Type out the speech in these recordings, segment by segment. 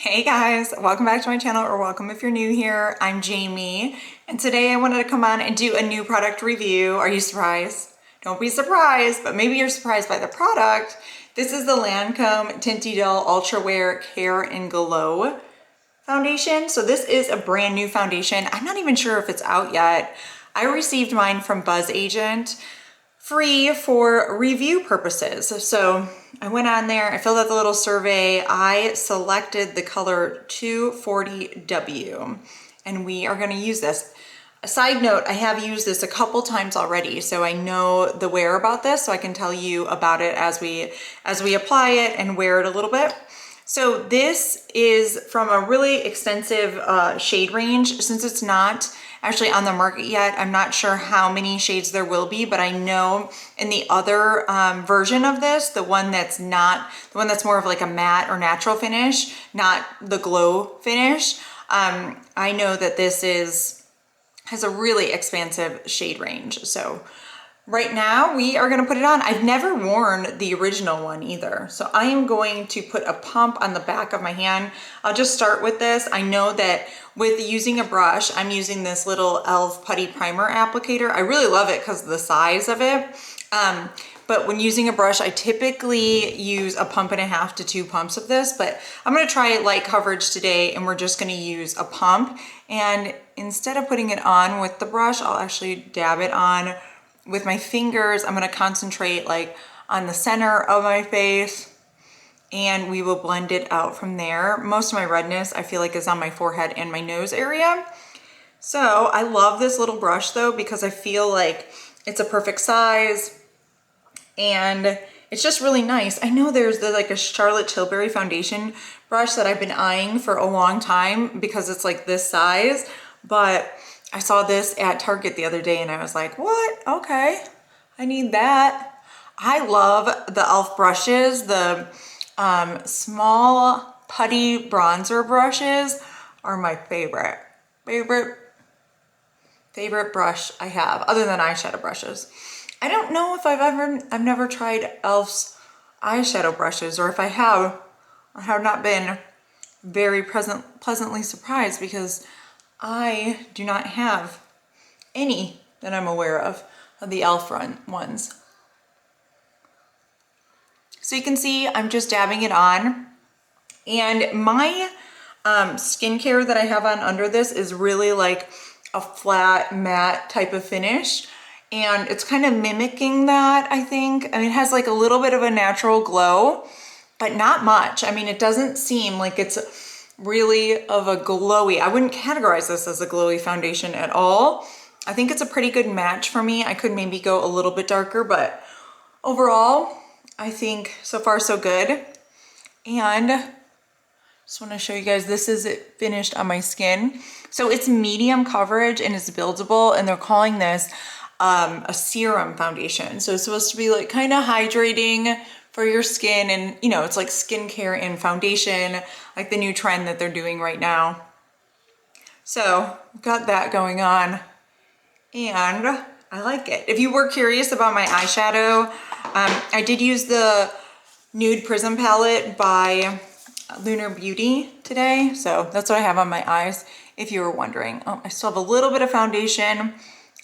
Hey guys, welcome back to my channel, or welcome if you're new here. I'm Jamie, and today I wanted to come on and do a new product review. Are you surprised? Don't be surprised, but maybe you're surprised by the product. This is the Lancome Teint Idole Ultra Wear Care and Glow foundation. So this is a brand new foundation. I'm not even sure if it's out yet. I received mine from Buzz Agent free for review purposes. So I went on there, I filled out the little survey, I selected the color 240W, and we are gonna use this. A side note, I have used this a couple times already, so I know the wear about this, so I can tell you about it as we apply it and wear it a little bit. So this is from a really extensive shade range. Since it's not actually on the market yet, I'm not sure how many shades there will be, but I know in the other version of this, the one that's more of like a matte or natural finish, not the glow finish, I know that this has a really expansive shade range. So right now we are going to put it on. I've never worn the original one either. So I am going to put a pump on the back of my hand. I'll just start with this. I know that with using a brush, I'm using this little e.l.f. Putty Primer applicator. I really love it because of the size of it. But when using a brush, I typically use a pump and a half to 2 pumps of this, but I'm gonna try light coverage today, and we're just gonna use a pump. And instead of putting it on with the brush, I'll actually dab it on with my fingers. I'm gonna concentrate like on the center of my face, and we will blend it out from there. Most of my redness, I feel like, is on my forehead and my nose area. So I love this little brush though, because I feel like it's a perfect size and it's just really nice. I know there's like a Charlotte Tilbury foundation brush that I've been eyeing for a long time because it's like this size, but I saw this at Target the other day and I was like, what? Okay, I need that. I love the e.l.f. brushes. The small putty bronzer brushes are my favorite brush I have, other than eyeshadow brushes. I don't know if I've never tried e.l.f.'s eyeshadow brushes, or if I have not been very pleasantly surprised, because I do not have any that I'm aware of the e.l.f. ones. So you can see I'm just dabbing it on, and my skincare that I have on under this is really like a flat matte type of finish, and it's kind of mimicking that, I think. I mean, it has like a little bit of a natural glow, but not much. I mean, it doesn't seem like it's really of a glowy. I wouldn't categorize this as a glowy foundation at all. I think it's a pretty good match for me. I could maybe go a little bit darker, but overall, I think so far so good. And just want to show you guys, this is it finished on my skin. So it's medium coverage and it's buildable, and they're calling this a serum foundation. So it's supposed to be like kind of hydrating for your skin, and you know, it's like skincare and foundation, like the new trend that they're doing right now. So I've got that going on, and I like it. If you were curious about my eyeshadow, I did use the Nude Prism palette by Lunar Beauty today. So that's what I have on my eyes, if you were wondering. Oh, I still have a little bit of foundation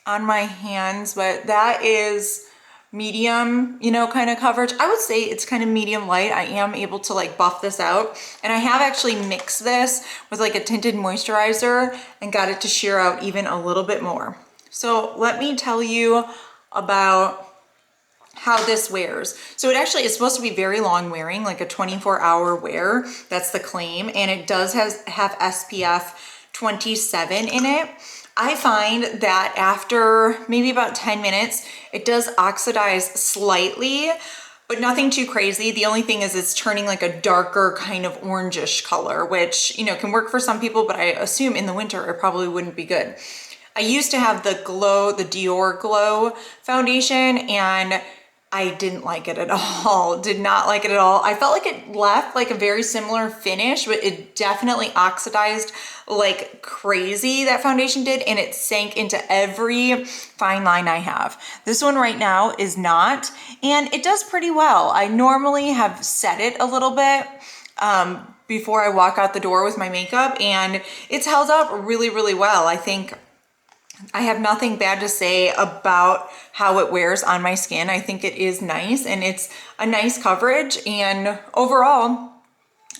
on my hands, but that is medium, you know, kind of coverage. I would say it's kind of medium light. I am able to like buff this out, and I have actually mixed this with like a tinted moisturizer and got it to sheer out even a little bit more. So let me tell you about how this wears. So it actually is supposed to be very long wearing, like a 24-hour wear. That's the claim, and it does have SPF 27 in it. I find that after maybe about 10 minutes, it does oxidize slightly, but nothing too crazy. The only thing is it's turning like a darker kind of orangish color, which, you know, can work for some people, but I assume in the winter it probably wouldn't be good. I used to have the Dior Glow foundation, and I didn't like it at all. Did not like it at all. I felt like it left like a very similar finish, but it definitely oxidized like crazy, that foundation did, and it sank into every fine line I have. This one right now is not, and it does pretty well. I normally have set it a little bit, before I walk out the door with my makeup, and it's held up really, really well. I think I have nothing bad to say about how it wears on my skin. I think it is nice and it's a nice coverage, and overall,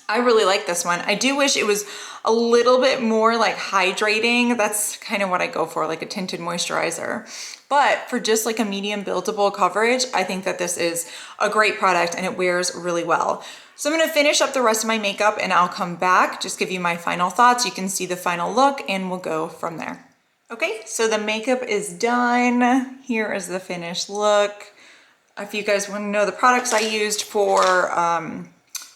I really like this one. I do wish it was a little bit more like hydrating. That's kind of what I go for, like a tinted moisturizer. But for just like a medium buildable coverage, I think that this is a great product and it wears really well. So I'm gonna finish up the rest of my makeup and I'll come back, just give you my final thoughts. You can see the final look and we'll go from there. Okay, so the makeup is done. Here is the finished look. If you guys want to know the products I used for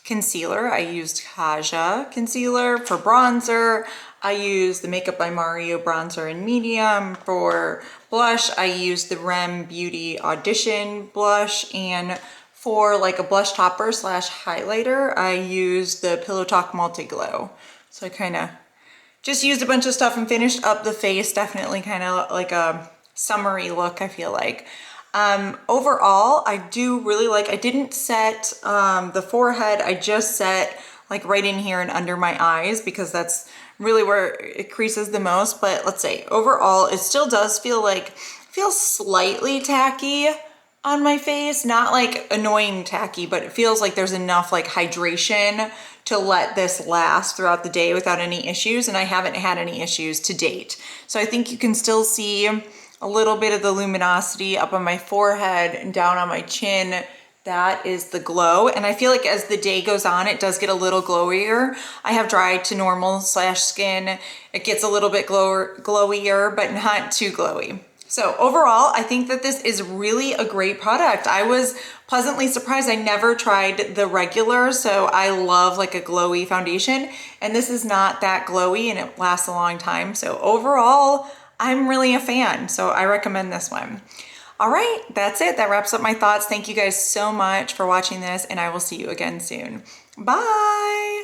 concealer, I used Kaja concealer. For bronzer, I used the Makeup by Mario bronzer in medium. For blush, I used the Rem Beauty Audition blush. And for like a blush topper slash highlighter, I used the Pillow Talk Multi Glow. So I kind of just used a bunch of stuff and finished up the face. Definitely kind of like a summery look, I feel like. Overall, I do really like, I didn't set the forehead. I just set like right in here and under my eyes because that's really where it creases the most. But let's say overall, it still does feels slightly tacky on my face, not like annoying tacky, but it feels like there's enough like hydration to let this last throughout the day without any issues. And I haven't had any issues to date. So I think you can still see a little bit of the luminosity up on my forehead and down on my chin. That is the glow. And I feel like as the day goes on, it does get a little glowier. I have dry to normal slash skin. It gets a little bit glowier, but not too glowy. So overall, I think that this is really a great product. I was pleasantly surprised. I never tried the regular, so I love like a glowy foundation, and this is not that glowy and it lasts a long time. So overall, I'm really a fan, so I recommend this one. All right, that's it. That wraps up my thoughts. Thank you guys so much for watching this, and I will see you again soon. Bye.